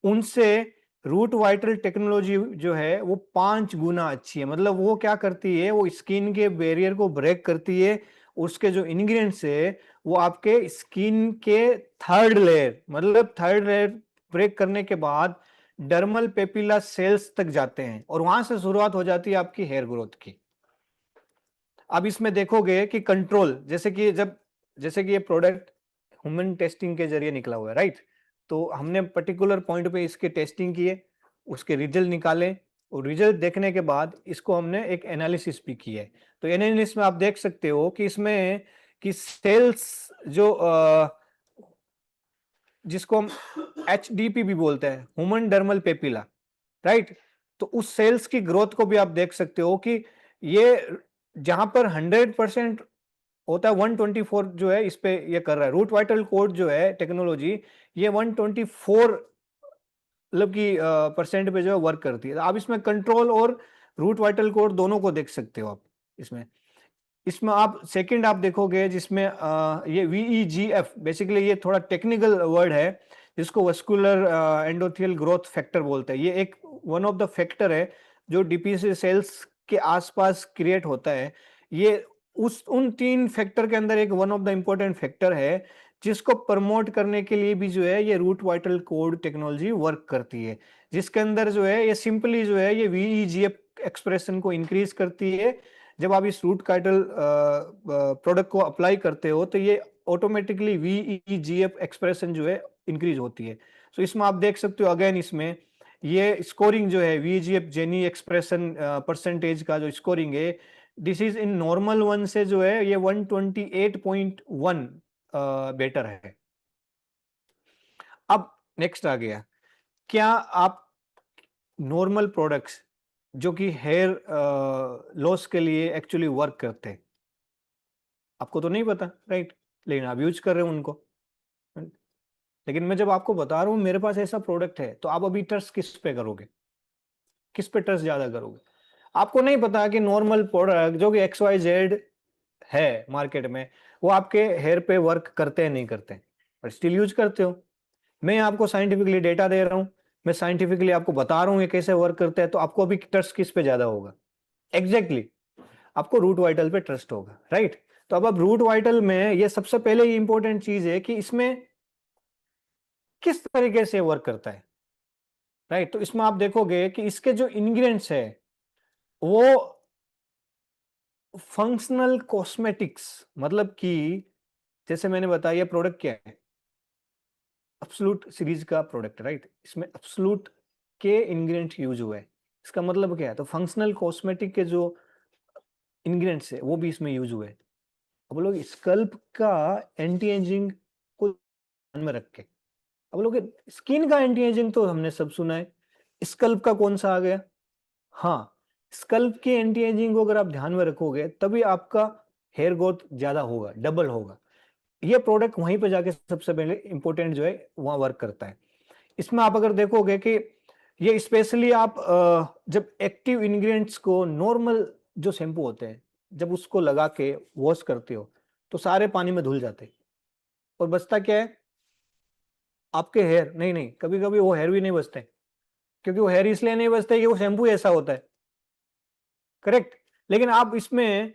उनसे root vital technology जो है वो 5 गुना अच्छी है। मतलब वो क्या करती है, वो स्किन के बैरियर को ब्रेक करती है। उसके जो इंग्रेडिएंट्स है वो आपके स्किन के थर्ड लेयर, मतलब थर्ड लेयर ब्रेक करने के बाद डर्मल पेपिला सेल्स तक जाते हैं और वहां से शुरुआत हो जाती है आपकी हेयर ग्रोथ की। अब इसमें देखोगे कि कंट्रोल, जैसे कि ये प्रोडक्ट ह्यूमन टेस्टिंग के जरिए निकला हुआ है, राइट। तो हमने पर्टिकुलर पॉइंट पे इसके टेस्टिंग किए, उसके रिजल्ट निकाले, और रिजल्ट देखने के बाद इसको हमने एक एनालिसिस भी किया है। तो एनालिसिस में आप देख सकते हो कि इसमें कि सेल्स जो जिसको हम HDP भी बोलते हैं, ह्यूमन डर्मल पेपिला, राइट। तो उस सेल्स की ग्रोथ को भी आप देख सकते हो कि ये जहां पर 100% होता है, 124 जो है इस पे ये कर रहा है। रूट वाइटल कोड जो है टेक्नोलॉजी, ये 124 मतलब कि परसेंट पे जो है वर्क करती है। आप इसमें कंट्रोल और रूट वाइटल कोड दोनों को देख सकते हो आप इसमें। इसमें आप सेकंड आप देखोगे जिसमें ये VEGF, बेसिकली ये थोड़ा टेक्निकल वर्ड है जिसको वस्कुलर एंडोथेलियल ग्रोथ फैक्टर बोलते हैं। ये एक वन ऑफ द फैक्टर है जो डीपीसी सेल्स के आसपास क्रिएट होता है। ये उन 3 फैक्टर के अंदर एक one of the important factor है जिसको प्रमोट करने के लिए भी जो है ये root vital code technology work करती है, जिसके अंदर जो है ये सिंपली जो है ये VEGF एक्सप्रेशन को इंक्रीज करती है। जब आप इस रूट काइटल प्रोडक्ट को अप्लाई करते हो तो ये ऑटोमेटिकली VEGF एक्सप्रेशन जो है इंक्रीज होती है। सो इसमें आप देख सकते हो अगेन, इसमें ये स्कोरिंग जो है VEGF जेनी एक्सप्रेशन परसेंटेज का जो स्कोरिंग है, this is in normal one से जो है ये 128.1 बेटर है। अब नेक्स्ट आ गया, क्या आप नॉर्मल प्रोडक्ट्स जो कि हेयर लॉस के लिए एक्चुअली वर्क करते हैं, आपको तो नहीं पता, राइट, लेकिन आप यूज कर रहे हो उनको। लेकिन मैं जब आपको बता रहा हूं मेरे पास ऐसा प्रोडक्ट है, तो आप अभी ट्रस्ट किस पे करोगे, किस पे ट्रस्ट ज्यादा करोगे? आपको नहीं पता कि नॉर्मल प्रोडक्ट जो कि XYZ है मार्केट में, वो आपके हेयर पे वर्क करते हैं नहीं करते हैं, पर स्टिल यूज करते हो। मैं आपको साइंटिफिकली डेटा दे रहा हूं, मैं साइंटिफिकली आपको बता रहा हूं ये कैसे वर्क करते हैं, तो आपको अभी ट्रस्ट किस पे ज्यादा होगा? एग्जैक्टली आपको रूट वाइटल पे ट्रस्ट होगा, राइट। तो अब रूट वाइटल में ये सबसे पहले इंपॉर्टेंट चीज है कि इसमें किस तरीके से वर्क करता है, राइट। तो इसमें आप देखोगे कि इसके जो इंग्रेडिएंट्स है वो फंक्शनल कॉस्मेटिक्स, मतलब कि जैसे मैंने बताया ये प्रोडक्ट क्या है, एब्सोल्यूट सीरीज का प्रोडक्ट, राइट। इसमें एब्सोल्यूट के इंग्रेडिएंट यूज हुए हैं। इसका मतलब क्या है, तो फंक्शनल कॉस्मेटिक के जो इंग्रेडिएंट्स है वो भी इसमें यूज हुए हैं। अब लोग स्कल्प का एंटी एजिंग को ध्यान में रख के, अब लोग स्किन का एंटी एजिंग तो हमने सब सुना है, स्कल्प का कौन सा आ गया? हाँ, स्कल्प की एंटी एजिंग को अगर आप ध्यान में रखोगे तभी आपका हेयर ग्रोथ ज्यादा होगा, डबल होगा। ये प्रोडक्ट वहीं पे जाके सबसे पहले इंपॉर्टेंट जो है वहां वर्क करता है। इसमें आप अगर देखोगे कि ये स्पेशली आप जब एक्टिव इंग्रेडिएंट्स को नॉर्मल जो शैम्पू होते हैं जब उसको लगा के वॉश करते हो तो सारे पानी में धुल जाते हैं, और बचता क्या है? आपके हेयर। नहीं नहीं, कभी कभी वो हेयर भी नहीं बचते, क्योंकि वो हेयर इसलिए नहीं बचते कि वो शैम्पू ऐसा होता है, करेक्ट। लेकिन आप इसमें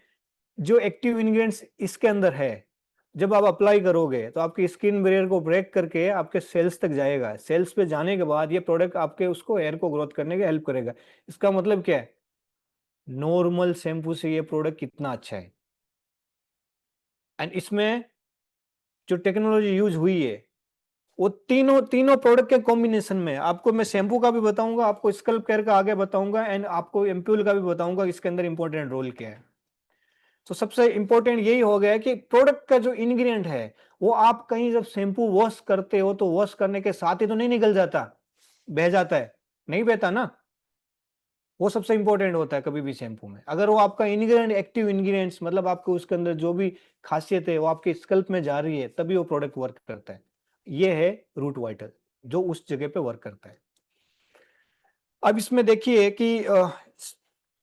जो एक्टिव इंग्रेडिएंट्स इसके अंदर है, जब आप अप्लाई करोगे तो आपकी स्किन बैरियर को ब्रेक करके आपके सेल्स तक जाएगा। सेल्स पे जाने के बाद ये प्रोडक्ट आपके उसको हेयर को ग्रोथ करने के हेल्प करेगा। इसका मतलब क्या है, नॉर्मल शैम्पू से ये प्रोडक्ट कितना अच्छा है। एंड इसमें जो टेक्नोलॉजी यूज हुई है वो तीनों तीनों प्रोडक्ट के कॉम्बिनेशन में, आपको मैं शैम्पू का भी बताऊंगा, आपको स्कल्प केयर का आगे बताऊंगा, एंड आपको एम्प्यूल का भी बताऊंगा इसके अंदर इंपॉर्टेंट रोल क्या है। तो सबसे इंपॉर्टेंट यही हो गया कि प्रोडक्ट का जो इंग्रेडिएंट है वो आप कहीं जब शैम्पू वॉश करते हो तो वॉश करने के साथ ही तो नहीं निकल जाता, बह जाता है, नहीं बहता ना। वो सबसे इंपॉर्टेंट होता है कभी भी शैम्पू में, अगर वो आपका इंग्रेडिएंट एक्टिव इंग्रेडिएंट्स, मतलब आपको उसके अंदर जो भी खासियत है वो आपके स्कल्प में जा रही है, तभी वो प्रोडक्ट वर्क करता है। ये है रूट वाइटल जो उस जगह पे वर्क करता है। अब इसमें देखिए कि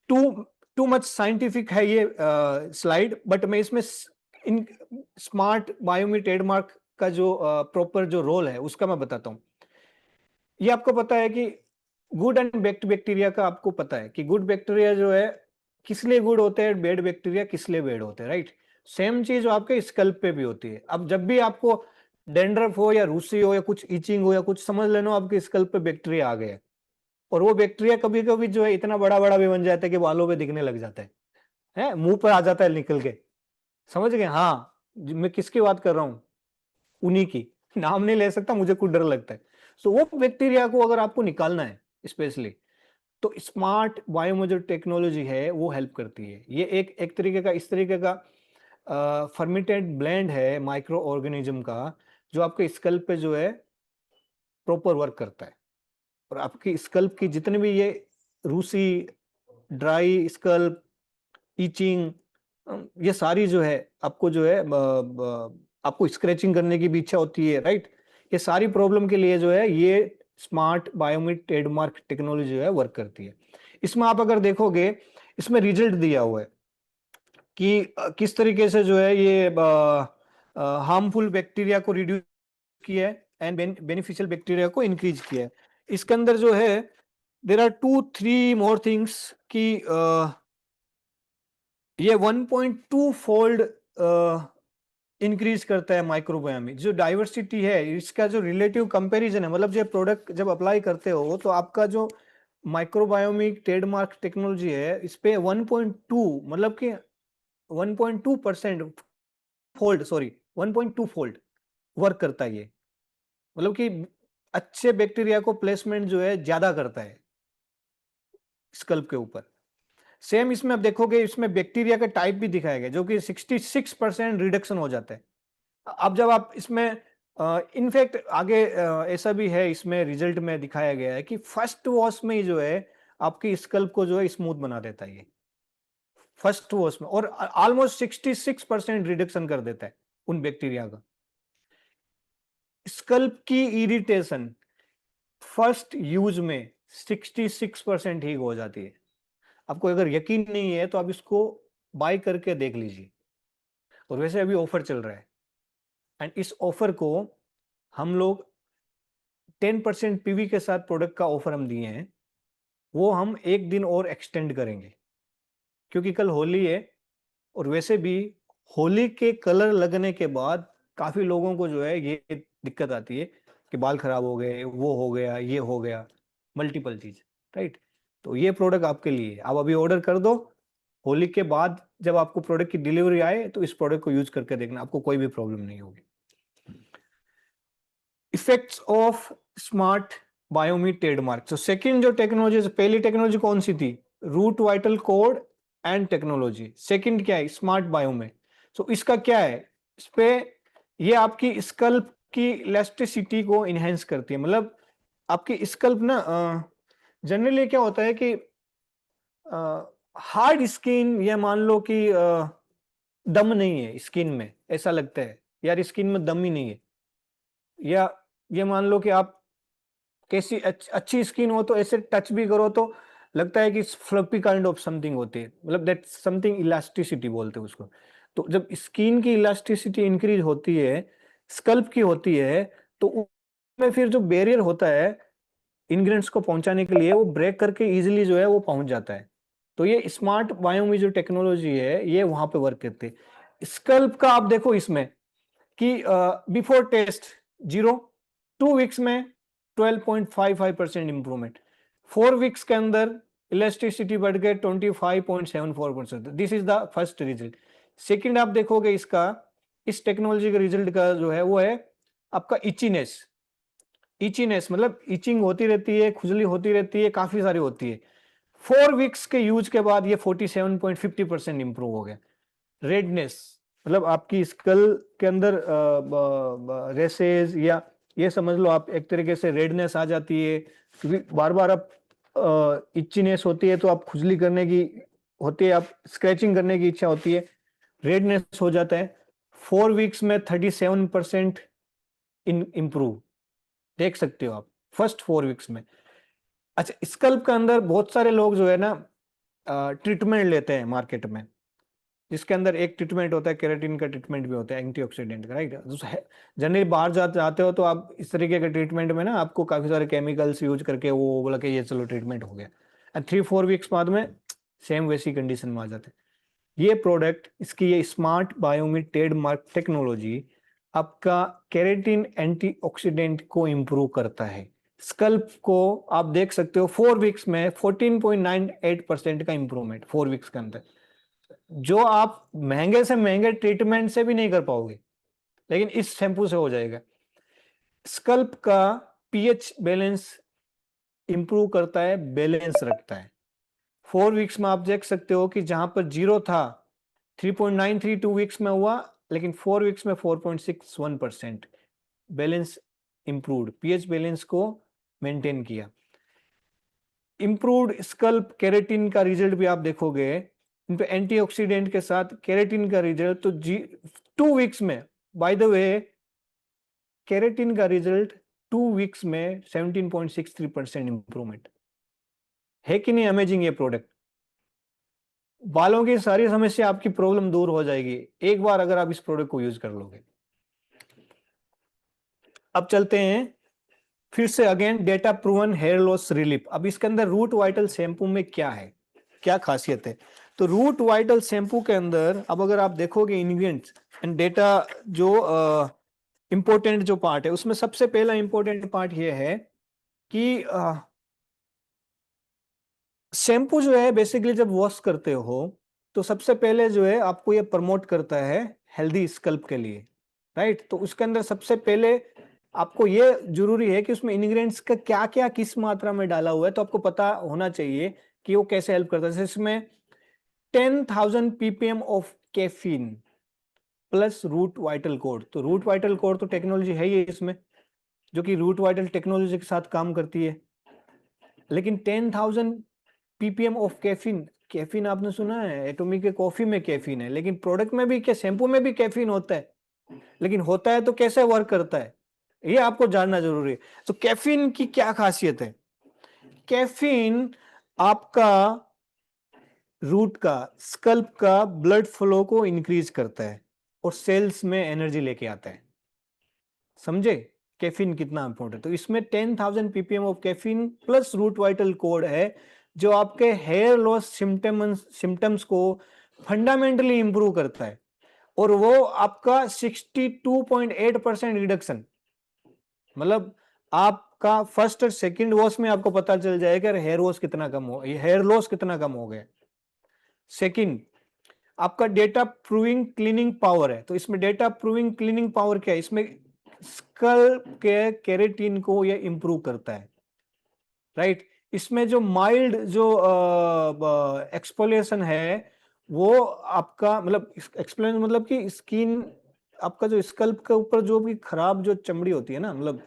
टू टू मच साइंटिफिक है ये स्लाइड, बट मैं इसमें इन स्मार्ट बायोमी ट्रेडमार्क का जो प्रॉपर जो रोल है उसका मैं बताता हूं। ये आपको पता है कि गुड एंड बैड बैक्टीरिया का आपको पता है कि गुड बैक्टीरिया जो है किस लिए गुड होते हैं, बैड बैक्टीरिया किस लिए बैड होते हैं, राइट। सेम चीज आपके स्कल्प पे भी होती है। अब जब भी आपको डेंड्रफ हो या रूसी हो या कुछ इचिंग हो या कुछ, समझ लेना आपके स्कल्प पे बैक्टीरिया आ गया, और वो बैक्टीरिया कभी कभी जो है इतना बड़ा बड़ा भी बन जाता है कि बालों पे दिखने लग जाता है, मुंह पर आ जाता है निकल के। समझ गए? हाँ, मैं किसकी बात कर रहा हूँ, उन्हीं की। नाम नहीं ले सकता, मुझे कुछ डर लगता है। सो वो बैक्टीरिया को अगर आपको निकालना है स्पेशली, तो स्मार्ट बायोमो जो टेक्नोलॉजी है वो हेल्प करती है। ये एक तरीके का, इस तरीके का फर्मेंटेड ब्लेंड है माइक्रो ऑर्गेनिज्म का, जो आपके स्कल्प पे जो है प्रॉपर वर्क करता है। और आपकी स्कल्प की जितने भी ये रूसी, ड्राई स्कल्प, ईचिंग, ये सारी जो है आपको जो है आपको स्क्रैचिंग करने की भी इच्छा होती है, राइट। ये सारी प्रॉब्लम के लिए जो है ये स्मार्ट बायोमिट ट्रेडमार्क टेक्नोलॉजी जो है वर्क करती है। इसमें आप अगर देखोगे, इसमें रिजल्ट दिया हुआ है कि किस तरीके से जो है ये हार्मफुल बैक्टीरिया को रिड्यूस किया है एंड बेनिफिशियल बैक्टीरिया को इंक्रीज किया है। इसके अंदर जो है देर आर 2-3 मोर थिंग्स कि ये 1.2 फोल्ड इंक्रीज करता है माइक्रोबायोम में। जो डाइवर्सिटी है, इसका जो रिलेटिव कंपैरिजन है, मतलब जो प्रोडक्ट जब अप्लाई करते हो तो आपका जो माइक्रोबायोमिक ट्रेडमार्क टेक्नोलॉजी है इस पे 1.2, मतलब कि 1.2% फोल्ड, सॉरी 1.2 फोल्ड वर्क करता है ये। मतलब कि अच्छे बैक्टीरिया को प्लेसमेंट जो है ज्यादा करता है स्कल्प के ऊपर। सेम इसमें आप देखोगे, इसमें बैक्टीरिया का टाइप भी दिखाया गया, जो कि 66% रिडक्शन हो जाता है। अब जब आप इसमें इनफैक्ट आगे ऐसा भी है, इसमें रिजल्ट में दिखाया गया है कि फर्स्ट वॉश में ही जो है आपकी स्कल्प को जो है स्मूथ बना देता है ये, फर्स्ट वॉश में, और ऑलमोस्ट 66% रिडक्शन कर देता है उन बैक्टीरिया का। स्कल्प की इरिटेशन फर्स्ट यूज में 66% ठीक हो जाती है। आपको अगर यकीन नहीं है तो आप इसको बाय करके देख लीजिए। और वैसे अभी ऑफर चल रहा है, एंड इस ऑफर को हम लोग 10% पीवी के साथ प्रोडक्ट का ऑफर हम दिए हैं, वो हम एक दिन और एक्सटेंड करेंगे, क्योंकि कल होली है। और वैसे भी होली के कलर लगने के बाद काफी लोगों को जो है ये दिक्कत आती है कि बाल खराब हो गए, वो हो गया, ये हो गया, मल्टीपल चीज, राइट। तो ये प्रोडक्ट आपके लिए है, आप अभी ऑर्डर कर दो। होली के बाद जब आपको प्रोडक्ट की डिलीवरी आए तो इस प्रोडक्ट को यूज करके देखना, आपको कोई भी प्रॉब्लम नहीं होगी। इफेक्ट्स ऑफ स्मार्ट बायोमीट ट्रेडमार्क। तो सेकंड जो टेक्नोलॉजी, पहली टेक्नोलॉजी कौन सी थी, root vital code and technology. Second क्या है, स्मार्ट बायोमे। तो इसका क्या है, इस पे ये आपकी स्कल्प की इलास्टिसिटी को इनहेंस करती है। मतलब आपकी स्कल्प ना, जनरली क्या होता है कि हार्ड स्किन, या मान लो कि दम नहीं है स्किन में, ऐसा लगता है यार स्किन में दम ही नहीं है। या ये मान लो कि आप कैसी अच्छी स्किन हो तो ऐसे टच भी करो तो लगता है कि फ्लफी काइंड ऑफ समथिंग होती है, मतलब दैट समथिंग इलास्टिसिटी बोलते हैं उसको। तो जब स्किन की इलास्टिसिटी इंक्रीज होती है, स्कल्प की होती है, तो उसमें फिर जो बैरियर होता है इंग्रेडिएंट्स को पहुंचाने के लिए, वो ब्रेक करके इजीली जो है वो पहुंच जाता है। तो ये स्मार्ट बायोमी जो टेक्नोलॉजी है ये वहां पे वर्क करती है। स्कल्प का आप देखो इसमें कि बिफोर टेस्ट 0, 2 वीक्स में 12.55% इंप्रूवमेंट, 4 वीक्स के अंदर इलास्टिसिटी बढ़ गए 25.74%। This is the first result. Second आप देखोगे इसका, इस टेक्नोलॉजी का रिजल्ट का जो है वो है आपका इचीनेस। इचीनेस मतलब इचिंग होती रहती है, खुजली होती रहती है, काफी सारी होती है। 4 वीक्स के यूज के बाद ये 47.50% इंप्रूव हो गया। रेडनेस, मतलब आपकी स्कल के अंदर रेसेस, या ये समझ लो आप एक तरीके से रेडनेस आ जाती है, क्योंकि बार बार आप इच्चीनेस होती है तो आप खुजली करने की होती है, आप स्क्रैचिंग करने की इच्छा होती है, रेडनेस हो जाता है। 4 वीक्स में 37% इंप्रूव देख सकते हो आप फर्स्ट 4 वीक्स में। अच्छा, स्कल्प के अंदर बहुत सारे लोग जो है ना ट्रीटमेंट लेते हैं मार्केट में, जिसके अंदर एक ट्रीटमेंट होता है, केराटिन का ट्रीटमेंट भी होता है एंटीऑक्सीडेंट का, राइट। जनरली बाहर जाते हो तो आप इस तरीके के ट्रीटमेंट में ना आपको काफी सारे केमिकल्स यूज करके वो बोला कि ये चलो ट्रीटमेंट हो गया, एंड 3-4 वीक्स बाद में सेम वैसी कंडीशन में आ जाते हैं। ये प्रोडक्ट, इसकी ये स्मार्ट बायोमिड ट्रेडमार्क टेक्नोलॉजी आपका केराटिन एंटीऑक्सीडेंट को इंप्रूव करता है। स्कल्प को आप देख सकते हो 4 वीक्स में 14.98% का इंप्रूवमेंट 4 वीक्स के अंदर, जो आप महंगे से महंगे ट्रीटमेंट से भी नहीं कर पाओगे, लेकिन इस शैम्पू से हो जाएगा। स्कल्प का पीएच बैलेंस इंप्रूव करता है, बैलेंस रखता है। 4 वीक्स में आप देख सकते हो कि जहां पर 0 था 3.93 2 वीक्स में हुआ, लेकिन 4 वीक्स में 4.61% बैलेंस इंप्रूव्ड, पीएच बैलेंस को मेंटेन किया। इंप्रूव्ड स्कल्प केराटिन का रिजल्ट भी आप देखोगे इन पे, एंटीऑक्सीडेंट के साथ केराटिन का रिजल्ट तो 2 वीक्स में, बाय द वे केराटिन का रिजल्ट 2 वीक्स में 17.63% इंप्रूवमेंट है कि नहीं? अमेजिंग ये प्रोडक्ट। बालों की सारी समस्या, आपकी प्रॉब्लम दूर हो जाएगी एक बार अगर आप इस प्रोडक्ट को यूज कर लोगे। अब चलते हैं फिर से again, data proven hair loss relief. अब इसके अंदर रूट वाइटल शैम्पू में क्या है, क्या खासियत है? तो रूट वाइटल शैम्पू के अंदर अब अगर आप देखोगे इंग्रेडिएंट्स एंड डेटा, जो इंपॉर्टेंट जो पार्ट है उसमें सबसे पहला इंपॉर्टेंट पार्ट ये है कि शैम्पू जो है बेसिकली जब वॉश करते हो तो सबसे पहले जो है आपको ये प्रमोट करता है हेल्दी स्कल्प के लिए, राइट। तो उसके अंदर सबसे पहले आपको ये जरूरी है कि उसमें इंग्रेडिएंट्स का क्या क्या किस मात्रा में डाला हुआ है, तो आपको पता होना चाहिए कि वो कैसे हेल्प करता है। जैसे इसमें 10,000 ppm of caffeine plus root vital code. तो रूट वाइटल कोड तो टेक्नोलॉजी है ही इसमें, जो कि रूट वाइटल टेक्नोलॉजी के साथ काम करती है। लेकिन 10,000 ppm ऑफ कैफीन, कैफीन आपने सुना है एटॉमिक के कॉफी में कैफीन है, लेकिन प्रोडक्ट में भी, क्या शैम्पू में भी कैफीन होता है? लेकिन होता है तो कैसे वर्क करता है, ये आपको जानना जरूरी है। तो कैफीन की क्या खासियत है? कैफीन आपका रूट का, स्कल्प का ब्लड फ्लो को इंक्रीज करता है और सेल्स में एनर्जी लेके आता है। समझे कैफीन कितना इंपॉर्टेंट? तो इसमें 10,000 ppm of caffeine plus root vital code है, जो आपके हेयर लॉस सिम्टम्स को फंडामेंटली इंप्रूव करता है। और वो आपका 62.8% रिडक्शन, मतलब आपका फर्स्ट और सेकंड वॉश में आपको पता चल जाएगा हेयर वॉश कितना कम हो, हेयर लॉस कितना कम हो गया। सेकंड, आपका डेटा प्रूविंग क्लीनिंग पावर है। तो इसमें डेटा प्रूविंग क्लीनिंग पावर क्या है? इसमें स्कल के केराटिन को ये इंप्रूव करता है, राइट। इसमें जो माइल्ड जो एक्सफोलिएशन है वो आपका, मतलब एक्सप्लेन मतलब कि स्किन, आपका जो स्कल्प के ऊपर जो भी खराब जो चमड़ी होती है ना, मतलब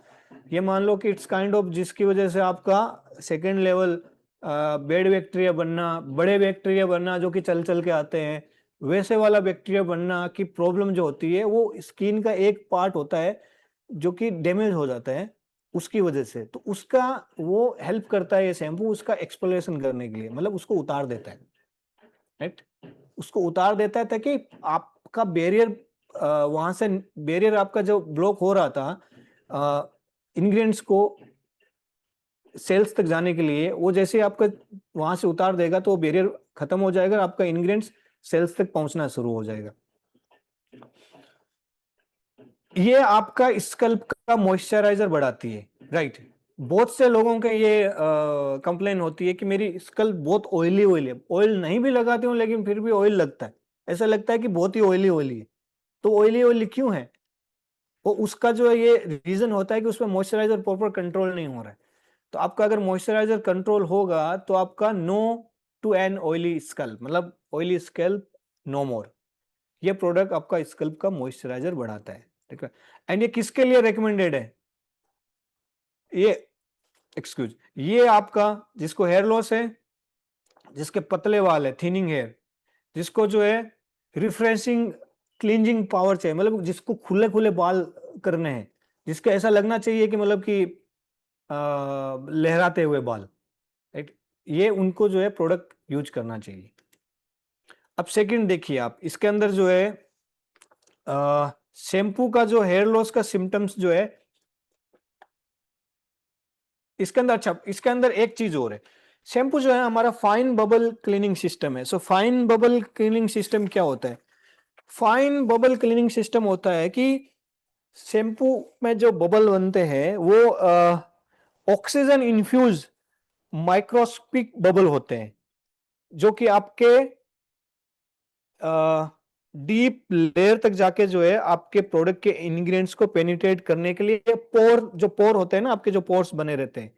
ये मान लो कि इट्स काइंड ऑफ, जिसकी वजह से आपका सेकेंड लेवल बेड बैक्टीरिया बनना, बड़े बैक्टीरिया बनना जो कि चल चल के आते हैं, वैसे वाला बैक्टीरिया बनना की प्रॉब्लम जो होती है, वो स्किन का एक पार्ट होता है जो कि डैमेज हो जाता है उसकी वजह से। तो उसका वो हेल्प करता है ये शैम्पू, उसका एक्सप्लोरेशन करने के लिए, मतलब उसको उतार देता है, राइट। उसको उतार देता है ताकि आपका बैरियर, वहां से बैरियर आपका जो ब्लॉक हो रहा था इंग्रेडिएंट्स को सेल्स तक जाने के लिए, वो जैसे आपका वहां से उतार देगा तो बैरियर खत्म हो जाएगा, आपका इंग्रेडिएंट्स सेल्स तक पहुंचना शुरू हो जाएगा। ये आपका स्कल्प का मॉइस्चराइजर बढ़ाती है, राइट। बहुत से लोगों के ये कंप्लेन होती है कि मेरी स्कल्प बहुत ऑयली ऑयली है, ऑयल नहीं भी लगाते हूँ लेकिन फिर भी ऑयल लगता है, ऐसा लगता है कि बहुत ही ऑयली ऑयली है। तो ऑयली ऑयली क्यों है? वो उसका जो ये रीजन होता है कि उसमें मॉइस्चराइजर प्रॉपर कंट्रोल नहीं हो रहा है। तो आपका अगर मॉइस्चराइजर कंट्रोल होगा तो आपका no to an oily scalp, मतलब ऑयली स्कल्प नो मोर। ये प्रोडक्ट आपका स्कल्प का मॉइस्चराइजर बढ़ाता है, ठीक है। एंड ये किसके लिए रिकमेंडेड है? ये एक्सक्यूज, ये आपका जिसको हेयर लॉस है, जिसके पतले बाल है, थिनिंग हेयर, जिसको जो है रिफ्रेशिंग क्लींजिंग पावर चाहिए, मतलब जिसको खुले खुले बाल करने हैं, जिसको ऐसा लगना चाहिए कि मतलब कि लहराते हुए बाल, राइट। ये उनको जो है प्रोडक्ट यूज करना चाहिए। अब सेकंड देखिए आप, इसके अंदर जो है शैम्पू का जो हेयर लॉस का सिम्टम्स जो है इसके अंदर, अच्छा इसके अंदर एक चीज और है, शैम्पू जो है हमारा फाइन बबल क्लीनिंग सिस्टम है। So fine bubble cleaning system क्या होता है? फाइन बबल क्लीनिंग सिस्टम होता है कि शैम्पू में जो बबल बनते हैं वो ऑक्सीजन इन्फ्यूज माइक्रोस्कोपिक बबल होते हैं, जो कि आपके डीप लेयर तक जाके जो है आपके प्रोडक्ट के इंग्रेडिएंट्स को पेनिट्रेट करने के लिए, पोर जो पोर होते हैं ना, आपके जो पोर्स बने रहते हैं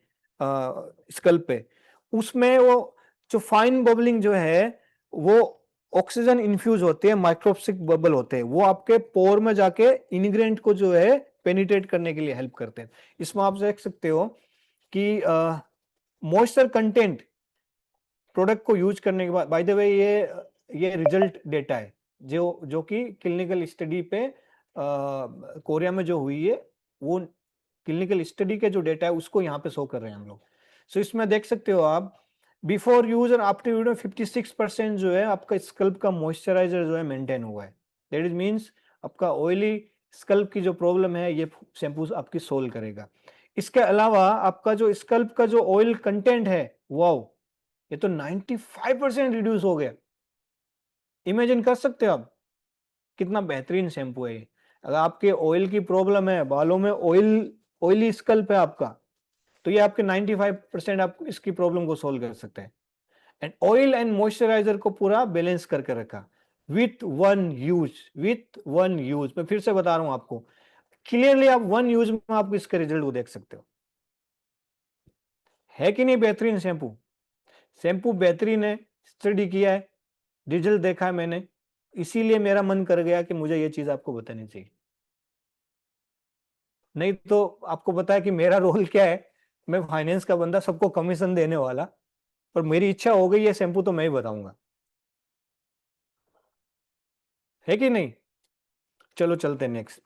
स्कल्प पे, उसमें वो जो फाइन बबलिंग जो है वो ऑक्सीजन इन्फ्यूज होते हैं, माइक्रोस्कोपिक बबल होते हैं, वो आपके पोर में जाके इंग्रेडिएंट को जो है पेनिट्रेट करने के लिए हेल्प करते हैं। इसमें आप देख सकते हो कि मॉइस्चर कंटेंट प्रोडक्ट को यूज करने के बाद, बाय द वे ये रिजल्ट डेटा है जो कि क्लिनिकल स्टडी पे कोरिया में जो हुई है, वो क्लिनिकल स्टडी के जो डेटा है उसको यहाँ पे शो कर रहे हैं हम लोग। सो इसमें देख सकते हो आप, बिफोर यूज और आफ्टर यूज में 56% जो है आपका स्कल्प का मॉइस्चराइजर जो है मेंटेन हुआ है। दैट इज मीन्स आपका ऑयली स्कल्प की जो प्रॉब्लम है ये शैम्पू आपकी सोल्व करेगा। इसके अलावा आपका जो स्कल्प का जो ऑयल कंटेंट है, वाओ, ये तो 95% रिड्यूस हो गया। इमेजिन कर सकते हो आप कितना बेहतरीन शैम्पू है ये। अगर आपके ऑयल की प्रॉब्लम है, बालों में ऑयली स्कल्प है आपका, तो ये आपके 95% आप इसकी प्रॉब्लम को सोल्व कर सकते हैं। एंड ऑयल एंड मॉइस्चराइजर को पूरा बैलेंस करके रखा विथ वन यूज। मैं फिर से बता रहा हूं आपको क्लियरली, आप वन यूज में आप इसके रिजल्ट को देख सकते हो। है कि नहीं बेहतरीन शैम्पू? शैम्पू बेहतरीन है, स्टडी किया है, रिजल्ट देखा है मैंने, इसीलिए मेरा मन कर गया कि मुझे ये चीज आपको बतानी चाहिए। नहीं तो आपको पता है कि मेरा रोल क्या है, मैं फाइनेंस का बंदा, सबको कमीशन देने वाला, पर मेरी इच्छा हो गई है शैम्पू तो मैं ही बताऊंगा, है कि नहीं? चलो चलते नेक्स्ट।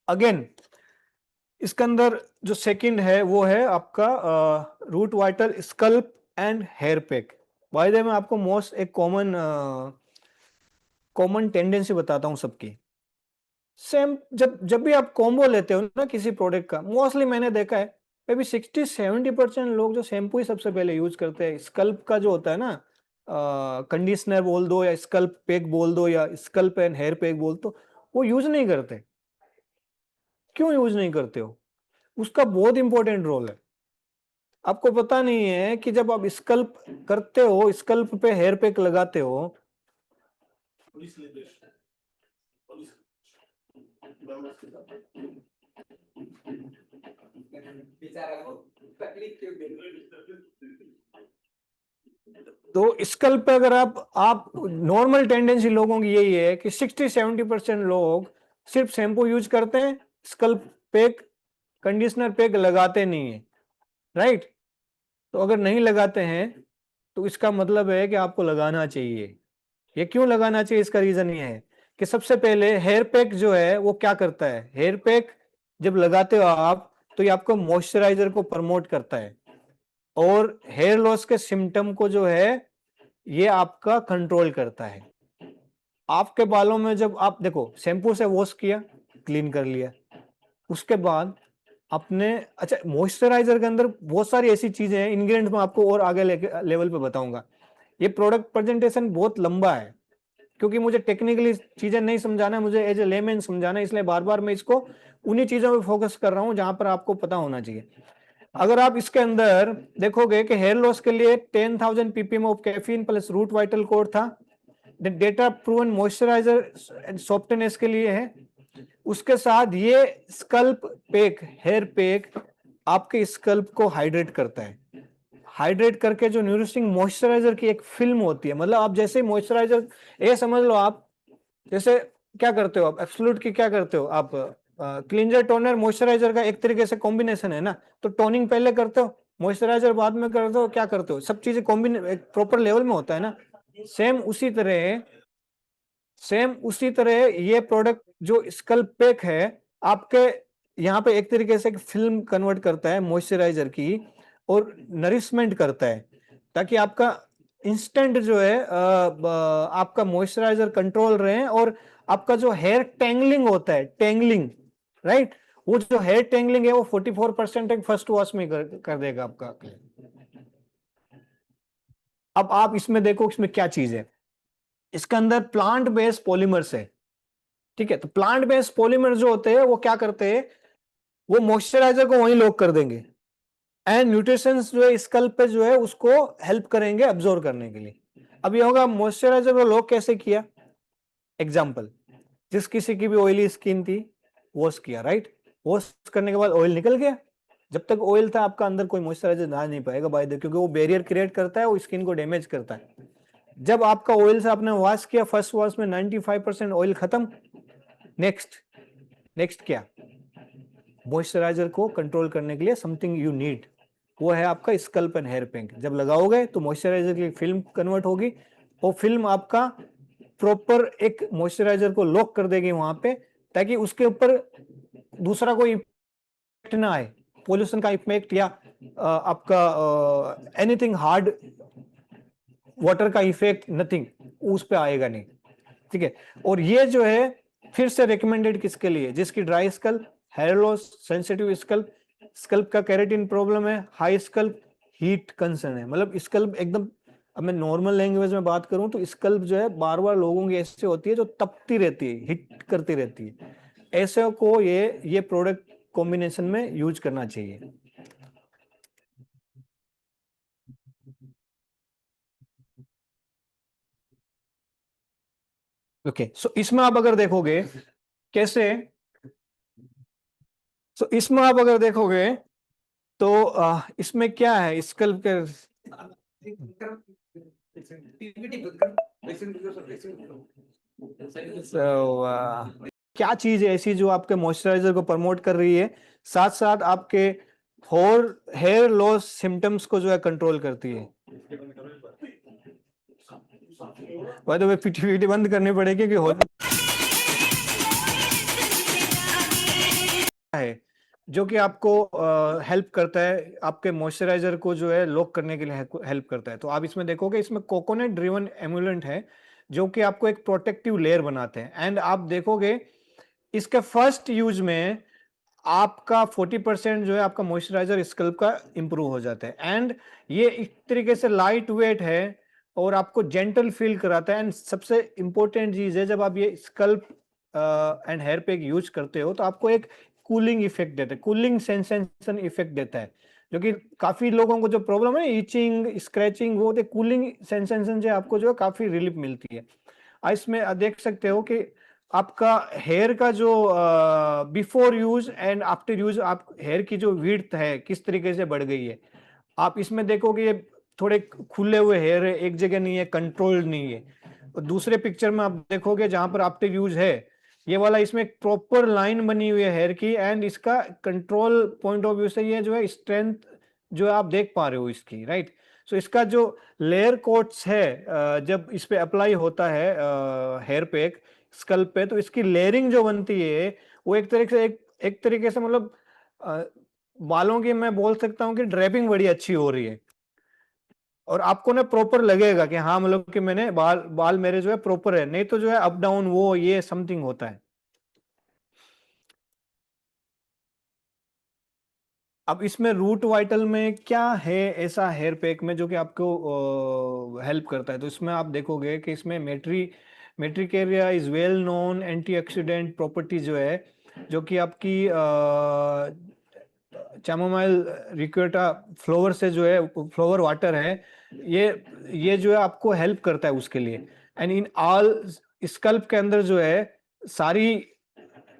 अगेन इसके अंदर जो सेकंड है वो है आपका root vital scalp and hair pack. By the way मैं आपको मोस्ट एक कॉमन टेंडेंसी बताता हूं सबकी। सेम जब जब भी आप कॉम्बो लेते हो ना किसी प्रोडक्ट का, मोस्टली मैंने देखा है मे बी 60-70% लोग जो शैम्पू ही सबसे पहले यूज करते हैं। स्कल्प का जो होता है ना, कंडीशनर बोल दो या स्कल्प पैक बोल दो या स्कल्प एंड हेयर पैक बोल दो, वो यूज नहीं करते। क्यों यूज नहीं करते हो? उसका बहुत इंपॉर्टेंट रोल है। आपको पता नहीं है कि जब आप स्कल्प करते हो, स्कल्प पे हेयर पैक लगाते हो, तो स्कल्प पे अगर आप नॉर्मल टेंडेंसी लोगों की यही है कि 60-70% लोग सिर्फ शैम्पू यूज करते हैं, स्कल्प पैक कंडीशनर पैक लगाते नहीं है, राइट? तो अगर नहीं लगाते हैं तो इसका मतलब है कि आपको लगाना चाहिए। ये क्यों लगाना चाहिए? इसका रीजन ये है कि सबसे पहले हेयर पैक जो है वो क्या करता है, हेयर पैक जब लगाते हो आप तो ये आपको मॉइस्चराइजर को प्रमोट करता है और हेयर लॉस के सिम्टम को जो है ये आपका कंट्रोल करता है। आपके बालों में जब आप देखो शैम्पू से वॉश किया, क्लीन कर लिया, उसके बाद अपने, अच्छा मॉइस्चराइजर के अंदर बहुत सारी ऐसी चीजें हैं, इंग्रेडिएंट में आपको और आगे लेवल पे बताऊंगा। ये प्रोडक्ट प्रेजेंटेशन बहुत लंबा है क्योंकि मुझे टेक्निकली चीजें नहीं समझाना है, मुझे एज ए लेमैन समझाना है, इसलिए बार बार मैं इसको उन्हीं चीजों पे फोकस कर रहा हूं जहां पर आपको पता होना चाहिए। अगर आप इसके अंदर देखोगे कि हेयर लॉस के लिए 10,000 ppm of caffeine plus root vital code था, data proven moisturiser and softness के लिए है। उसके साथ ये स्कल्प पैक, हेयर पैक आपके स्कल्प को हाइड्रेट करता है। हाइड्रेट करके जो न्यूरिशिंग मॉइस्चराइजर की एक फिल्म होती है, मतलब आप जैसे मॉइस्चराइजर, ये समझ लो आप जैसे क्या करते हो आप, एब्सोल्यूट की क्या करते हो आप, क्लींजर टोनर मॉइस्चराइजर का एक तरीके से कॉम्बिनेशन है ना, तो टोनिंग पहले करते हो, मॉइस्चराइजर बाद में करते हो, क्या करते हो, सब चीजें एक प्रॉपर लेवल में होता है ना। सेम उसी तरह ये प्रोडक्ट जो स्कल्प पैक है आपके यहाँ पे एक तरीके से फिल्म कन्वर्ट करता है मॉइस्चराइजर की और नरिशमेंट करता है, ताकि आपका इंस्टेंट जो है आपका मॉइस्चराइजर कंट्रोल रहे हैं, और आपका जो हेयर टेंगलिंग होता है, टेंगलिंग, राइट, वो जो हेयर टेंगलिंग है वो 44% एक फर्स्ट वॉश में कर देगा आपका। अब आप इसमें देखो इसमें क्या चीज है, इसके अंदर प्लांट बेस्ड पॉलीमर्स है, ठीक है। तो प्लांट बेस्ड पॉलीमर जो होते हैं वो क्या करते हैं, वो मॉइस्चराइजर को वहीं लॉक कर देंगे, एंड न्यूट्रिशंस जो है स्कल्प पे जो है उसको हेल्प करेंगे अब्सॉर्ब करने के लिए। अब ये होगा मॉइस्चराइजर को लॉक कैसे किया, एग्जांपल, जिस किसी की भी ऑयली स्किन थी, वॉश किया, राइट, वॉश करने के बाद ऑयल निकल गया, जब तक ऑयल था आपका अंदर कोई मॉइस्चराइजर ना नहीं पाएगा बाय द, क्योंकि वो बैरियर क्रिएट करता है, वो स्किन को डैमेज करता है। जब आपका ऑयल से आपने वॉश किया, फर्स्ट वॉश में 95% ऑयल खत्म, नेक्स्ट नेक्स्ट क्या, मॉइस्चराइजर को कंट्रोल करने के लिए समथिंग यू नीड, वो है आपका स्कल्प एंड हेयर पैक। जब लगाओगे तो मॉइस्चराइजर की फिल्म कन्वर्ट होगी, वो फिल्म आपका प्रॉपर एक मॉइस्चराइजर को लॉक कर देगी वहां पे, ताकि उसके ऊपर दूसरा कोई इफेक्ट ना आए, पोल्यूशन का इफेक्ट या आपका एनीथिंग हार्ड वाटर का इफेक्ट, नथिंग उस पे आएगा नहीं, ठीक है। और ये जो है फिर से रिकमेंडेड किसके लिए, जिसकी dry scalp, hair loss, sensitive scalp, scalp का केराटिन प्रॉब्लम है, हाई स्कल्प, हीट कंसर्न है, मतलब स्कल्प एकदम, अब मैं नॉर्मल लैंग्वेज में बात करूं तो स्कल्प जो है बार बार लोगों की ऐसे होती है जो तपती रहती है, हिट करती रहती है, ऐसे को ये प्रोडक्ट कॉम्बिनेशन में यूज करना चाहिए। ओके, सो इसमें आप अगर देखोगे कैसे, सो इसमें आप अगर देखोगे तो इसमें क्या है, स्कल्प के क्या चीज है ऐसी जो आपके मॉइस्चराइजर को प्रमोट कर रही है, साथ साथ आपके हेयर लॉस सिम्टम्स को जो है कंट्रोल करती है। बाय द वे पीटी बंद करनी पड़ेगी कि हो है जो कि आपको हेल्प करता है, आपके मॉइस्चराइजर को जो है लॉक करने के लिए हेल्प करता है। तो आप इसमें देखोगे इसमें कोकोनट ड्रिवन एमुलेंट है, जो कि आपको एक प्रोटेक्टिव लेयर बनाते हैं, एंड आप देखोगे इसके फर्स्ट यूज में आपका 40% जो है आपका मॉइस्चराइजर स्कल्प का इंप्रूव हो जाता है, एंड ये इस तरीके से लाइट वेट है और आपको जेंटल फील कराता है। एंड सबसे इंपॉर्टेंट चीज है, जब आप ये scalp and hair pack use करते हो तो आपको एक कूलिंग इफेक्ट देता है, कूलिंग सेंसेशन इफेक्ट देता है, जो कि काफी लोगों को जो प्रॉब्लम है इचिंग स्क्रैचिंग, वो कूलिंग सेंसेशन से आपको जो है काफी रिलीफ मिलती है। इसमें देख सकते हो कि आपका हेयर का जो before use and after use, आप हेयर की जो विड्थ है किस तरीके से बढ़ गई है। आप इसमें देखोगे ये थोड़े खुले हुए हेयर है, एक जगह नहीं है, कंट्रोल्ड नहीं है। और दूसरे पिक्चर में आप देखोगे जहां पर आफ्टर यूज है, ये वाला इसमें एक प्रॉपर लाइन बनी हुई है हेयर की, एंड इसका कंट्रोल पॉइंट ऑफ व्यू से ये जो है स्ट्रेंथ जो आप देख पा रहे हो इसकी, राइट। सो इसका जो लेयर कोट्स है, जब इस पे अप्लाई होता है हेयर पैक स्कल्प पे, तो इसकी लेयरिंग जो बनती है वो एक तरीके से एक तरीके से मतलब अ, बालों की मैं बोल सकता हूँ कि ड्रेपिंग बड़ी अच्छी हो रही है, और आपको ना प्रॉपर लगेगा कि हाँ मतलब कि मैंने बाल बाल मेरे जो है प्रॉपर है, नहीं तो जो है अप डाउन वो ये समथिंग होता है। अब इसमें रूट वाइटल में क्या है ऐसा हेयर पैक में जो कि आपको हेल्प करता है, तो इसमें आप देखोगे कि इसमें matricaria is well known antioxidant property जो है, जो कि आपकी चैमोमाइल रिक्वेटा फ्लावर से जो है, फ्लावर वाटर है, ये ये जो है आपको हेल्प करता है उसके लिए। एंड इन ऑल स्कल्प के अंदर जो है सारी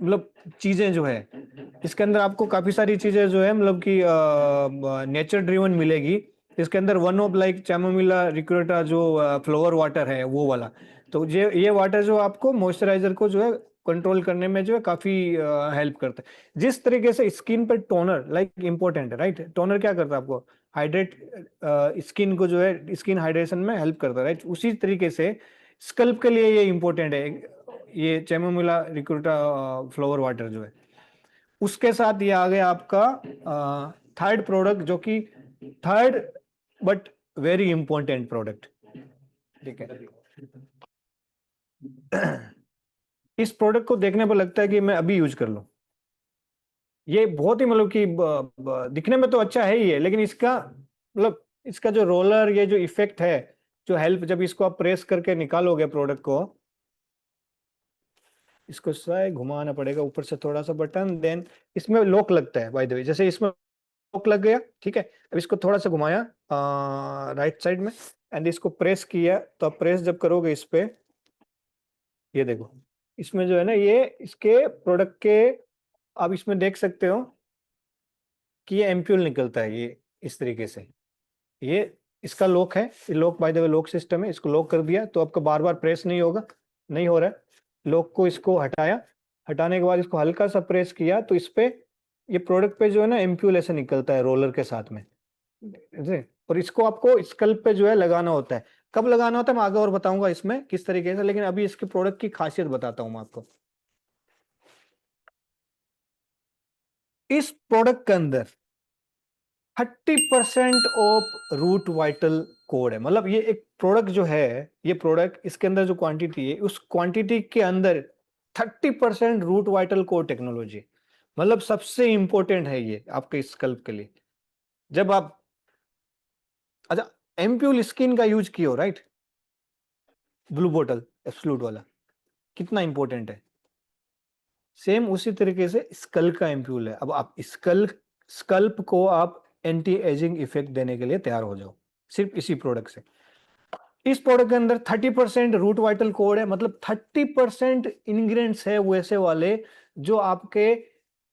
मतलब चीजें जो है, इसके अंदर आपको काफी सारी चीजें जो है मतलब कि नेचर ड्रिवन मिलेगी। इसके अंदर वन ऑफ लाइक चैमोमिला रिक्रोटा जो फ्लोवर वाटर है वो वाला, तो ये वाटर जो आपको मॉइस्चराइजर को जो है कंट्रोल करने में जो है काफी हेल्प करता है। जिस तरीके से स्किन पर टोनर लाइक इंपॉर्टेंट है, राइट, टोनर क्या करता है आपको हाइड्रेट, स्किन को जो है स्किन हाइड्रेशन में हेल्प करता है, राइट, उसी तरीके से स्कल्प के लिए ये इंपॉर्टेंट है, ये चैमोमिला रिक्रूटा फ्लावर वाटर जो है। उसके साथ ये आ गया आपका थर्ड प्रोडक्ट, जो कि third but very important product, ठीक है। इस प्रोडक्ट को देखने पर लगता है कि मैं अभी यूज कर लूं। ये बहुत ही मतलब कि दिखने में तो अच्छा है ही है, लेकिन इसका मतलब इसका जो रोलर, ये जो इफेक्ट है, जो हेल्प, जब इसको आप प्रेस करके निकालोगे प्रोडक्ट को, इसको शायद घुमाना पड़ेगा ऊपर से थोड़ा सा बटन, देन इसमें लॉक लगता है बाय द वे, जैसे इसमें लॉक लग गया, ठीक है। अब इसको थोड़ा सा घुमाया राइट साइड में, एंड इसको प्रेस किया, तो आप प्रेस जब करोगे इस पे, ये देखो इसमें जो है ना, ये इसके प्रोडक्ट के, आप इसमें देख सकते हो कि ये एम्प्यूल निकलता है, ये इस तरीके से। ये इसका लॉक है, ये lock bye the way lock system है। इसको लॉक कर दिया तो आपका बार बार प्रेस नहीं होगा, नहीं हो रहा है। लॉक को इसको हटाया, हटाने के बाद इसको हल्का सा प्रेस किया, तो इस पे ये प्रोडक्ट पे जो है ना एम्प्यूल ऐसे निकलता है रोलर के साथ में। और इसको आपको स्कल्प पे जो है लगाना होता है। कब लगाना होता है मैं आगे और बताऊंगा इसमें किस तरीके से, लेकिन अभी इसके प्रोडक्ट की खासियत बताता हूं मैं आपको। इस प्रोडक्ट के अंदर 30% ऑफ रूट वाइटल कोड है। मतलब ये एक प्रोडक्ट जो है, ये प्रोडक्ट, इसके अंदर जो क्वांटिटी है, उस क्वांटिटी के अंदर 30% रूट वाइटल कोड टेक्नोलॉजी, मतलब सबसे इंपॉर्टेंट है ये आपके स्कल्प के लिए। जब आप, अच्छा, एम्प्यूल स्किन का यूज किया हो, राइट, ब्लू बोटल एब्सोल्यूट वाला, कितना इंपॉर्टेंट है। सेम उसी तरीके से स्कल का एम्प्यूल है। अब आप स्कल्प को आप एंटी एजिंग इफेक्ट देने के लिए तैयार हो जाओ सिर्फ इसी प्रोडक्ट से। इस प्रोडक्ट के अंदर 30% रूट वाइटल कोड है, मतलब 30% इंग्रेडिएंट्स है वैसे वाले जो आपके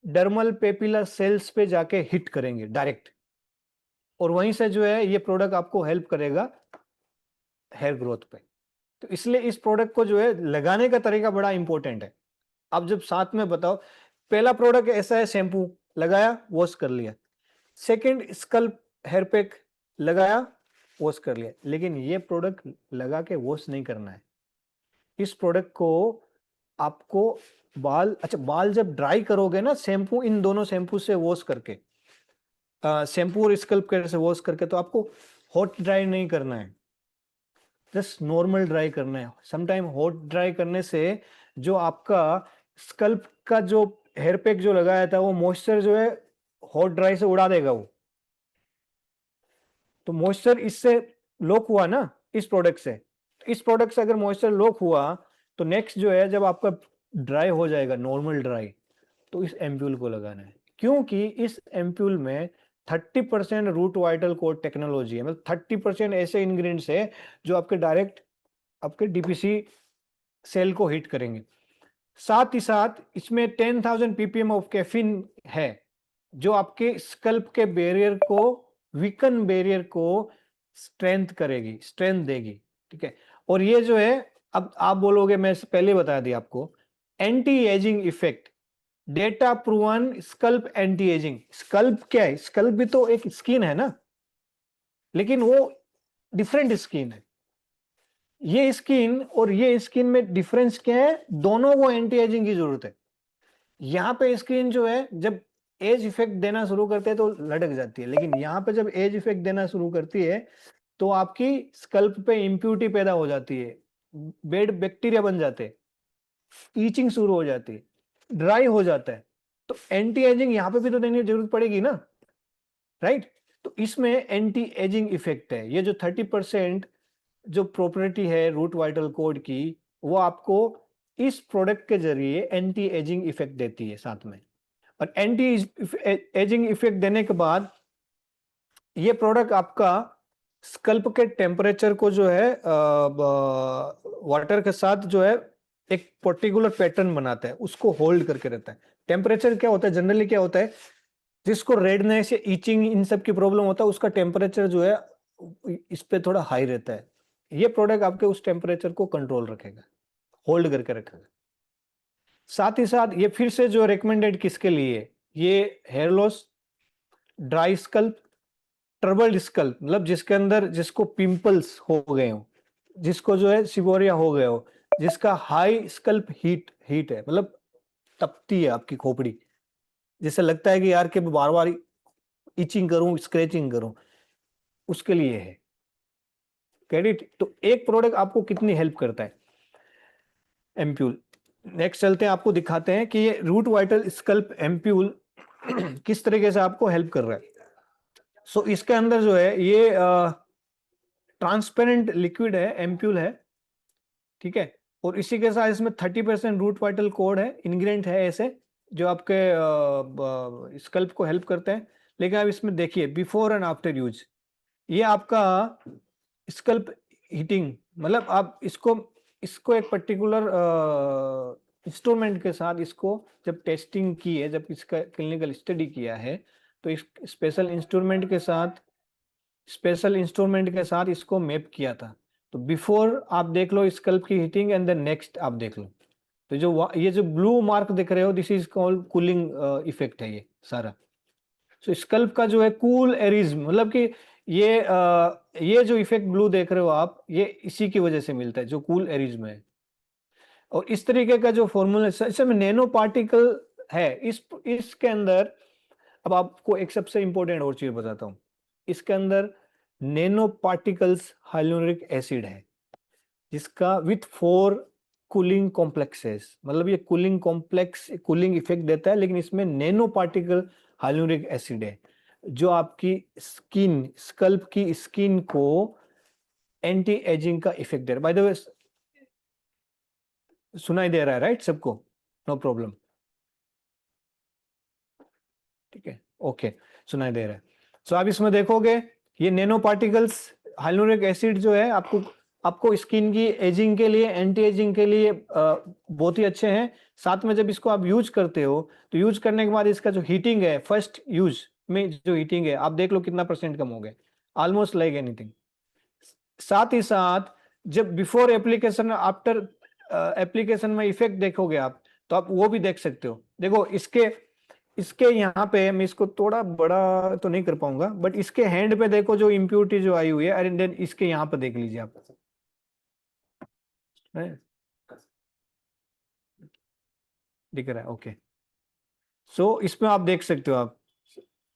डर्मल पेपिलर सेल्स पे जाके हिट करेंगे डायरेक्ट, और वहीं से जो है ये प्रोडक्ट आपको हेल्प करेगा हेयर ग्रोथ पे। तो इसलिए इस प्रोडक्ट को जो है लगाने का तरीका बड़ा इंपॉर्टेंट है। अब जब साथ में बताओ, पहला प्रोडक्ट ऐसा है, शैम्पू लगाया, वॉश कर लिया। सेकंड स्कल्प हेयर पैक लगाया, वॉश कर लिया। लेकिन ये प्रोडक्ट लगा के वॉश नहीं करना है। इस प्रोडक्ट को आपको बाल, अच्छा, बाल जब ड्राई करोगे ना, शैम्पू, इन दोनों शैम्पू से वॉश करके, शैम्पू और स्कल्प केयर से वॉश करके, तो आपको हॉट ड्राई नहीं करना है, जस्ट नॉर्मल ड्राई करना है। समटाइम हॉट ड्राई करने से जो आपका स्कल्प का जो हेयर पैक जो लगाया था, वो मॉइस्चर जो है हॉट ड्राई से उड़ा देगा वो। तो मॉइस्चर इससे लॉक हुआ ना इस प्रोडक्ट से, इस प्रोडक्ट से अगर मॉइस्चर लॉक हुआ, तो नेक्स्ट जो है, जब आपका ड्राई हो जाएगा नॉर्मल ड्राई, तो इस एम्प्यूल को लगाना है, क्योंकि इस एम्प्यूल में 30% रूट वाइटल कोड टेक्नोलॉजी है। मतलब 30% ऐसे इंग्रेडिएंट्स है जो आपके डायरेक्ट आपके डीपीसी सेल को हिट करेंगे। साथ ही साथ इसमें 10,000 ppm ऑफ कैफीन है, जो आपके स्कल्प के बैरियर को, वीकन बैरियर को स्ट्रेंथ करेगी, स्ट्रेंथ देगी, ठीक है। और ये जो है, अब आप बोलोगे, मैं पहले बता दिया आपको, anti ageing effect, data proven scalp anti ageing. Scalp क्या है? स्कल्प भी तो एक स्किन है ना, लेकिन वो डिफरेंट स्किन है। ये स्किन और ये स्किन में डिफरेंस क्या है? दोनों को एंटी एजिंग की जरूरत है। यहाँ पे स्किन जो है, जब एज इफेक्ट देना शुरू करते हैं तो लटक जाती है, लेकिन यहाँ पे जब एज इफेक्ट देना शुरू करती है, तो आपकी स्कल्प पे इम्प्यूरिटी पैदा हो जाती है, बेड बैक्टीरिया बन जाते हैं, ईचिंग शुरू हो जाती है, ड्राई हो जाता है। तो एंटी एजिंग यहाँ पे भी तो देने की जरूरत पड़ेगी ना, राइट। तो इसमें एंटी एजिंग इफेक्ट है। ये जो 30% जो प्रॉपर्टी है रूट वाइटल कोड की, वो आपको इस प्रोडक्ट के जरिए एंटी एजिंग इफेक्ट देती है साथ में। और एंटी एजिंग इफेक्ट देने के बाद ये प्रोडक्ट आपका स्कल्प के टेम्परेचर को जो है वाटर के साथ जो है एक पर्टिकुलर पैटर्न बनाता है, उसको होल्ड करके रहता है। टेम्परेचर क्या होता है जनरली, क्या होता है, जिसको रेडनेस या ईचिंग इन सब की प्रॉब्लम होता है, उसका टेम्परेचर जो है इस पे थोड़ा हाई रहता है। ये प्रोडक्ट आपके उस टेम्परेचर को कंट्रोल रखेगा, होल्ड करके रखेगा। साथ ही साथ ये फिर से जो रिकमेंडेड किसके लिए, ये hair loss, dry scalp, troubled scalp, मतलब जिसके अंदर, जिसको पिंपल्स हो गए हो, जिसको जो है सिबोरिया हो गए हो, जिसका हाई स्कल्प हीट है, मतलब तपती है आपकी खोपड़ी, जिससे लगता है कि यार कि बार बार इचिंग करूं, स्क्रैचिंग करूं, उसके लिए है। क्रेडिट। तो एक प्रोडक्ट आपको कितनी हेल्प करता है, एम्प्यूल। नेक्स्ट चलते हैं, आपको दिखाते हैं कि ये रूट वाइटल स्कल्प एम्प्यूल किस तरीके से आपको हेल्प कर रहा है। सो इसके अंदर जो है ये ट्रांसपेरेंट लिक्विड है, एम्प्यूल है, ठीक है। और इसी के साथ इसमें 30% रूट वाइटल कोड है, इंग्रेडिएंट है ऐसे जो आपके स्कल्प को हेल्प करते हैं। लेकिन आप इसमें देखिए बिफोर एंड आफ्टर यूज, ये आपका स्कल्प हीटिंग, मतलब आप इसको इसको एक पर्टिकुलर इंस्ट्रूमेंट के साथ इसको जब टेस्टिंग की है, जब इसका क्लिनिकल स्टडी किया है, तो इस स्पेशल इंस्ट्रूमेंट के साथ इसको मैप किया था। तो बिफोर आप देख लो स्कल्प की हीटिंग एंड देन नेक्स्ट आप देख लो। तो ये जो ब्लू मार्क दिख रहे हो, this is called cooling effect है ये सारा। सो स्कल्प का जो है कूल एरिज्म, मतलब कि ये जो इफेक्ट ब्लू देख रहे हो आप, ये इसी की वजह से मिलता है, जो कूल एरिज्म है। और इस तरीके का जो फॉर्मूला इसमें नैनो पार्टिकल है इसके अंदर। अब आपको एक सबसे इंपॉर्टेंट और चीज बताता हूं, इसके अंदर नैनो पार्टिकल्स हाइलोनिक एसिड है, जिसका विथ 4 कूलिंग कॉम्प्लेक्सेस, मतलब ये कूलिंग इफेक्ट देता है, लेकिन इसमें नैनो पार्टिकल हाइलोनिक एसिड है, जो आपकी स्कल्प की स्किन को एंटी एजिंग का इफेक्ट दे रहा है। बाय द वे, सुनाई दे रहा है राइट सबको? नो प्रॉब्लम, ठीक है, ओके, सुनाई दे रहा है। सो आप इसमें देखोगे ये नैनो पार्टिकल्स हाइलोनिक एसिड जो है आपको स्किन की एजिंग के लिए, एंटी एजिंग के लिए बहुत ही अच्छे हैं। साथ में जब इसको आप यूज करते हो, तो यूज करने के बाद इसका जो हीटिंग है, फर्स्ट यूज में जो हीटिंग है, आप देख लो कितना % कम हो गया, ऑलमोस्ट लाइक एनीथिंग। साथ ही साथ जब बिफोर एप्लीकेशन आफ्टर एप्लीकेशन में इफेक्ट देखोगे आप, तो आप वो भी देख सकते हो। देखो इसके इसके यहाँ पे मैं इसको थोड़ा बड़ा तो नहीं कर पाऊंगा, बट इसके हैंड पे देखो जो इम्प्यूरिटी जो आई हुई है, एंड देन इसके यहाँ पे देख लीजिए आप, दिख रहा है? ओके। सो इसमें आप देख सकते हो आप।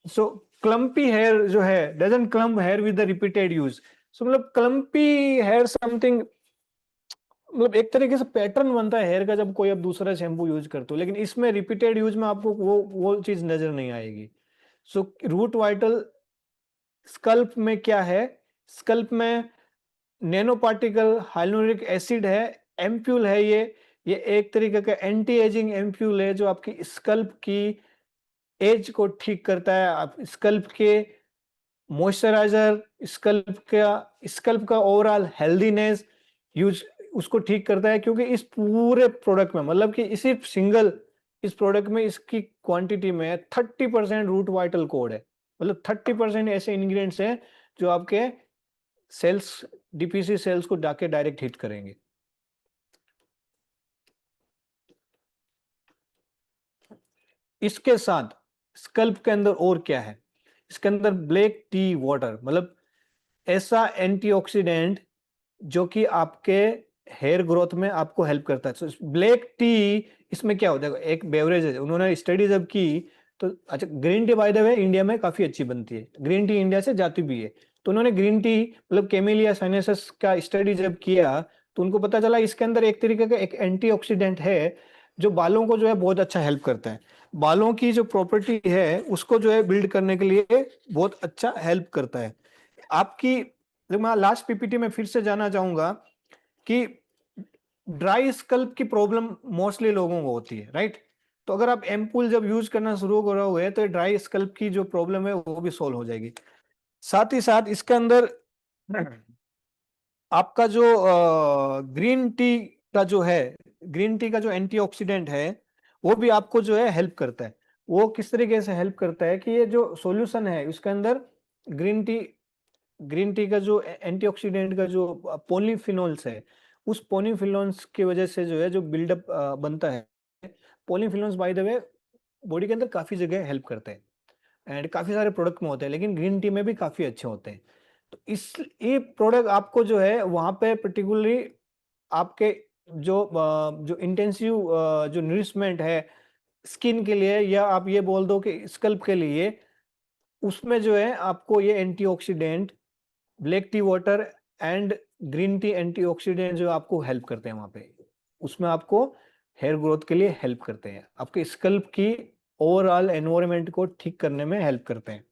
सो क्लम्पी हेयर जो है, doesn't clump hair with the repeated use. So मतलब क्लम्पी हेयर समथिंग, मतलब एक तरीके से पैटर्न बनता है हेयर का जब कोई अब दूसरा शैम्पू यूज करते हो, लेकिन इसमें रिपीटेड यूज में आपको वो चीज नजर नहीं आएगी। सो रूट वाइटल स्कल्प में क्या है, स्कल्प में नैनो पार्टिकल हाइलोनिक एसिड है, एम्प्यूल है, ये एक तरीके का एंटी एजिंग एम्प्यूल है, जो आपकी स्कल्प की एज को ठीक करता है, आप स्कल्प के मॉइस्चराइजर, स्कल्प का ओवरऑल हेल्दीनेस यूज उसको ठीक करता है। क्योंकि इस पूरे प्रोडक्ट में, मतलब कि इसी सिंगल इस प्रोडक्ट में इसकी क्वांटिटी में 30% रूट वाइटल कोड है, मतलब 30% ऐसे इंग्रेडिएंट्स हैं जो आपके सेल्स, डीपीसी सेल्स को जाके डायरेक्ट हिट करेंगे। इसके साथ स्कल्प के अंदर और क्या है, इसके अंदर ब्लैक टी वाटर, मतलब ऐसा एंटीऑक्सीडेंट जो कि आपके हेयर ग्रोथ में आपको हेल्प करता है। तो ब्लैक टी, इसमें क्या होता है, एक बेवरेज है, उन्होंने स्टडी जब की तो, अच्छा green tea bye the way India में काफी अच्छी बनती है, ग्रीन टी इंडिया से जाती भी है। तो उन्होंने ग्रीन टी मतलब कैमेलिया साइनेंसिस का स्टडी जब किया, तो उनको पता चला इसके अंदर एक तरीके का एक एंटीऑक्सीडेंट है, जो बालों को जो है बहुत अच्छा हेल्प करता है, बालों की जो प्रॉपर्टी है उसको जो है बिल्ड करने के लिए बहुत अच्छा हेल्प करता है आपकी। मैं लास्ट पीपीटी में फिर से जाना चाहूंगा कि ड्राई स्कल्प की प्रॉब्लम मोस्टली लोगों को होती है, राइट? तो अगर आप एम्पूल जब यूज करना शुरू करोगे, तो ड्राई स्कल्प की जो प्रॉब्लम है वो भी सॉल्व हो जाएगी। साथ ही साथ इसके अंदर आपका जो ग्रीन टी का जो है, ग्रीन टी का जो एंटीऑक्सीडेंट है, वो भी आपको जो है हेल्प करता है। वो किस तरीके से हेल्प करता है कि ये जो सॉल्यूशन है उसके अंदर ग्रीन टी ग्रीन टी का जो एंटीऑक्सीडेंट का जो पॉलीफिनोल्स है, उस पॉलीफिनोल्स की वजह से जो है जो बिल्डअप बनता है। Polyphenols bye the way body के अंदर काफी जगह हेल्प करते हैं, एंड काफी सारे प्रोडक्ट में होते हैं, लेकिन ग्रीन टी में भी काफी अच्छे होते हैं। तो इस ये प्रोडक्ट आपको जो है वहां पे पर्टिकुलरली आपके जो इंटेंसिव जो नरिशमेंट है स्किन के लिए, या आप ये बोल दो कि स्कल्प के लिए, उसमें जो है आपको ये antioxidant black T water and green tea antioxidant जो आपको हेल्प करते हैं वहां पे, उसमें आपको हेयर ग्रोथ के लिए हेल्प करते हैं, आपके स्कल्प की ओवरऑल एनवायरनमेंट को ठीक करने में हेल्प करते हैं।